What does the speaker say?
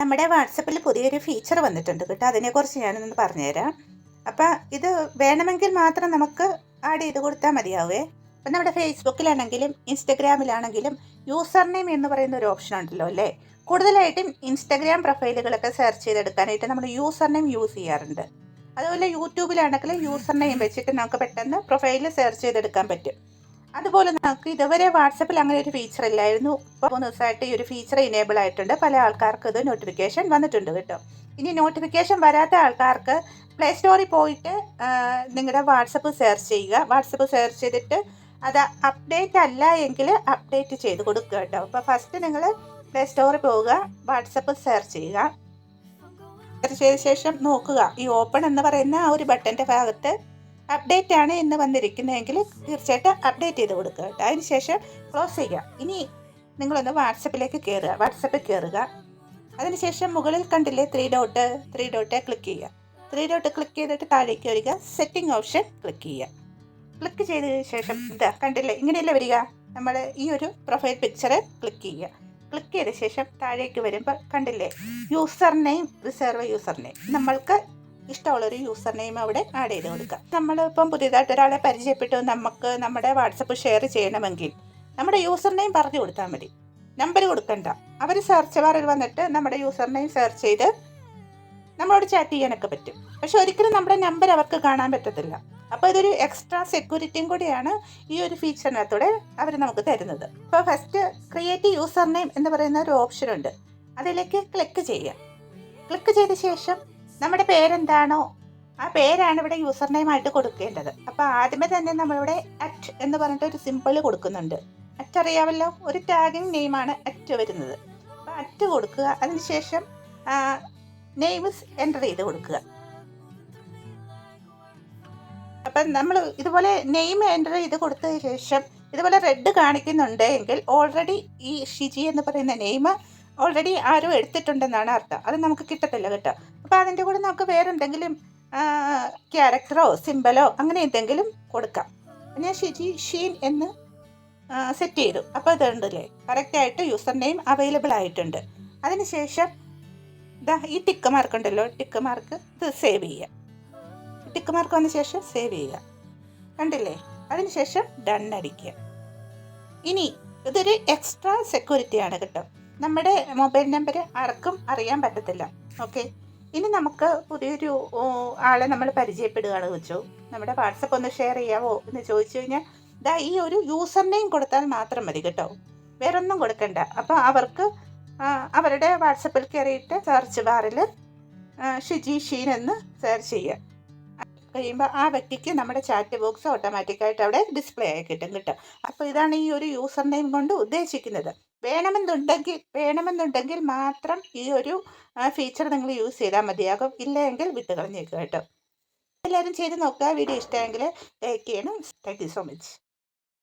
നമ്മുടെ വാട്സപ്പിൽ പുതിയൊരു ഫീച്ചർ വന്നിട്ടുണ്ട് കേട്ടോ. അതിനെക്കുറിച്ച് ഞാനൊന്ന് പറഞ്ഞുതരാം. അപ്പം ഇത് വേണമെങ്കിൽ മാത്രം നമുക്ക് ആഡ് ചെയ്ത് കൊടുത്താൽ മതിയാവേ. അപ്പം നമ്മുടെ ഫേസ്ബുക്കിലാണെങ്കിലും ഇൻസ്റ്റഗ്രാമിലാണെങ്കിലും യൂസർ നെയിം എന്ന് പറയുന്ന ഒരു ഓപ്ഷൻ ഉണ്ടല്ലോ അല്ലേ. കൂടുതലായിട്ടും ഇൻസ്റ്റഗ്രാം പ്രൊഫൈലുകളൊക്കെ സെർച്ച് ചെയ്തെടുക്കാനായിട്ട് നമ്മൾ യൂസർ നെയിം യൂസ് ചെയ്യാറുണ്ട്. അതുപോലെ യൂട്യൂബിലാണെങ്കിൽ യൂസർ നെയിം വെച്ചിട്ട് നമുക്ക് പെട്ടെന്ന് പ്രൊഫൈൽ സെർച്ച് ചെയ്തെടുക്കാൻ പറ്റും. അതുപോലെ നമുക്ക് ഇതുവരെ വാട്സപ്പിൽ അങ്ങനെ ഒരു ഫീച്ചർ ഇല്ലായിരുന്നു. ഇപ്പോൾ 3 ദിവസമായിട്ട് ഈ ഒരു ഫീച്ചർ ഇനേബിൾ ആയിട്ടുണ്ട്. പല ആൾക്കാർക്ക് ഇത് നോട്ടിഫിക്കേഷൻ വന്നിട്ടുണ്ട് കേട്ടോ. ഇനി നോട്ടിഫിക്കേഷൻ വരാത്ത ആൾക്കാർക്ക് പ്ലേ സ്റ്റോറിൽ പോയിട്ട് നിങ്ങളുടെ വാട്സപ്പ് സെർച്ച് ചെയ്യുക. വാട്സപ്പ് സെർച്ച് ചെയ്തിട്ട് അത് അപ്ഡേറ്റ് അല്ല എങ്കിൽ അപ്ഡേറ്റ് ചെയ്ത് കൊടുക്കുക കേട്ടോ. അപ്പോൾ ഫസ്റ്റ് നിങ്ങൾ പ്ലേ സ്റ്റോറിൽ പോവുക, വാട്സപ്പ് സെർച്ച് ചെയ്യുക. സെർച്ച് ചെയ്ത ശേഷം നോക്കുക, ഈ ഓപ്പൺ എന്ന് പറയുന്ന ആ ഒരു ബട്ടൻ്റെ ഭാഗത്ത് അപ്ഡേറ്റ് ആണ് എന്ന് വന്നിരിക്കുന്നതെങ്കിൽ തീർച്ചയായിട്ടും അപ്ഡേറ്റ് ചെയ്ത് കൊടുക്കുക കേട്ടോ. അതിന് ശേഷം ക്ലോസ് ചെയ്യുക. ഇനി നിങ്ങളൊന്ന് വാട്സപ്പിലേക്ക് കയറുക. വാട്സപ്പിൽ കയറുക. അതിനുശേഷം മുകളിൽ കണ്ടില്ലേ ത്രീ ഡോട്ട് ക്ലിക്ക് ചെയ്യുക. 3 ഡോട്ട് ക്ലിക്ക് ചെയ്തിട്ട് താഴേക്ക് വരിക. സെറ്റിംഗ് ഓപ്ഷൻ ക്ലിക്ക് ചെയ്യുക. ക്ലിക്ക് ചെയ്തതിന് ശേഷം ഇതാ കണ്ടില്ലേ, ഇങ്ങനെയല്ലേ വരിക. നമ്മൾ ഈ ഒരു പ്രൊഫൈൽ പിക്ചർ ക്ലിക്ക് ചെയ്യുക. ക്ലിക്ക് ചെയ്ത ശേഷം താഴേക്ക് വരുമ്പോൾ കണ്ടില്ലേ user name, reserve user name. നമ്മൾക്ക് ഇഷ്ടമുള്ളൊരു യൂസർ നെയിം അവിടെ ആഡ് ചെയ്ത് കൊടുക്കാം. നമ്മളിപ്പം പുതിയതായിട്ട് ഒരാളെ പരിചയപ്പെട്ടു നമുക്ക് നമ്മുടെ വാട്സപ്പ് ഷെയർ ചെയ്യണമെങ്കിൽ നമ്മുടെ യൂസർ നെയിം പറഞ്ഞു കൊടുത്താൽ മതി. നമ്പർ കൊടുക്കണ്ട. അവർ സെർച്ച് ബാറിൽ വന്നിട്ട് നമ്മുടെ യൂസർ നെയിം സെർച്ച് ചെയ്ത് നമ്മളോട് ചാറ്റ് ചെയ്യാനൊക്കെ പറ്റും. പക്ഷെ ഒരിക്കലും നമ്മുടെ നമ്പർ അവർക്ക് കാണാൻ പറ്റത്തില്ല. അപ്പോൾ ഇതൊരു എക്സ്ട്രാ സെക്യൂരിറ്റിയും കൂടിയാണ് ഈ ഒരു ഫീച്ചറിനകത്തൂടെ അവർ നമുക്ക് തരുന്നത്. ഇപ്പോൾ ഫസ്റ്റ് ക്രിയേറ്റ് യൂസർ നെയിം എന്ന് പറയുന്ന ഒരു ഓപ്ഷൻ ഉണ്ട്. അതിലേക്ക് ക്ലിക്ക് ചെയ്യുക. ക്ലിക്ക് ചെയ്ത ശേഷം നമ്മുടെ പേരെന്താണോ ആ പേരാണ് ഇവിടെ യൂസർ നെയിം ആയിട്ട് കൊടുക്കേണ്ടത്. അപ്പോൾ ആദ്യമേ തന്നെ നമ്മളിവിടെ അറ്റ് എന്ന് പറഞ്ഞിട്ട് ഒരു സിമ്പിൾ കൊടുക്കുന്നുണ്ട്. അറ്റ് അറിയാമല്ലോ, ഒരു ടാഗിങ് നെയിമാണ് അറ്റ് വരുന്നത്. അപ്പോൾ അറ്റ് കൊടുക്കുക. അതിനുശേഷം നെയിം എൻ്റർ ചെയ്ത് കൊടുക്കുക. അപ്പം നമ്മൾ ഇതുപോലെ നെയിം എൻ്റർ ചെയ്ത് കൊടുത്തതിന് ശേഷം ഇതുപോലെ റെഡ് കാണിക്കുന്നുണ്ട് എങ്കിൽ ഓൾറെഡി ഈ ഷിജി എന്ന് പറയുന്ന നെയിം ഓൾറെഡി ആരും എടുത്തിട്ടുണ്ടെന്നാണ് അർത്ഥം. അത് നമുക്ക് കിട്ടത്തില്ല കേട്ടോ. അപ്പോൾ അതിൻ്റെ കൂടെ നമുക്ക് വേറെ എന്തെങ്കിലും ക്യാരക്ടറോ സിമ്പലോ അങ്ങനെ എന്തെങ്കിലും കൊടുക്കാം. ഞാൻ ഷിജി ഷീൻ എന്ന് സെറ്റ് ചെയ്തു. അപ്പോൾ ഇതുണ്ടല്ലേ കറക്റ്റായിട്ട് യൂസർ നെയിം അവൈലബിൾ ആയിട്ടുണ്ട്. അതിനുശേഷം ഇതാ ഈ ടിക്ക് മാർക്ക് ഉണ്ടല്ലോ, ടിക്ക് മാർക്ക് ഇത് സേവ് ചെയ്യുക. ടിക്ക് മാർക്ക് വന്ന ശേഷം സേവ് ചെയ്യുക. കണ്ടില്ലേ, അതിനുശേഷം ഡൺ അടിക്കുക. ഇനി ഇതൊരു എക്സ്ട്രാ സെക്യൂരിറ്റിയാണ് കേട്ടോ. നമ്മുടെ മൊബൈൽ നമ്പർ ആർക്കും അറിയാൻ പറ്റത്തില്ല. ഓക്കെ, ഇനി നമുക്ക് പുതിയൊരു ആളെ നമ്മൾ പരിചയപ്പെടുകയാണെന്ന് വെച്ചോ, നമ്മുടെ വാട്സപ്പ് ഒന്ന് ഷെയർ ചെയ്യാവോ എന്ന് ചോദിച്ചു കഴിഞ്ഞാൽ ഇതാ ഈ ഒരു യൂസർ നെയിം കൊടുത്താൽ മാത്രം മതി കേട്ടോ, വേറൊന്നും കൊടുക്കണ്ട. അപ്പോൾ അവർക്ക് അവരുടെ വാട്സപ്പിൽ കയറിയിട്ട് സെർച്ച് ബാറിൽ ഷിജി ഷീൻ എന്ന് സെർച്ച് ചെയ്യുക. കഴിയുമ്പോൾ ആ വ്യക്തിക്ക് നമ്മുടെ ചാറ്റ് ബോക്സ് ഓട്ടോമാറ്റിക്കായിട്ട് അവിടെ ഡിസ്പ്ലേ ആയി കിട്ടും കേട്ടോ. അപ്പോൾ ഇതാണ് ഈ ഒരു യൂസർ നെയിം കൊണ്ട് ഉദ്ദേശിക്കുന്നത്. വേണമെന്നുണ്ടെങ്കിൽ മാത്രം ഈ ഒരു ഫീച്ചർ നിങ്ങൾ യൂസ് ചെയ്താൽ മതിയാകും. ഇല്ലെങ്കിൽ വിട്ട് കളഞ്ഞേക്കുക കേട്ടോ. എല്ലാവരും ചെയ്ത് നോക്കുക. വീഡിയോ ഇഷ്ടമെങ്കിൽ ലൈക്ക് ചെയ്യണം. Thank you so much.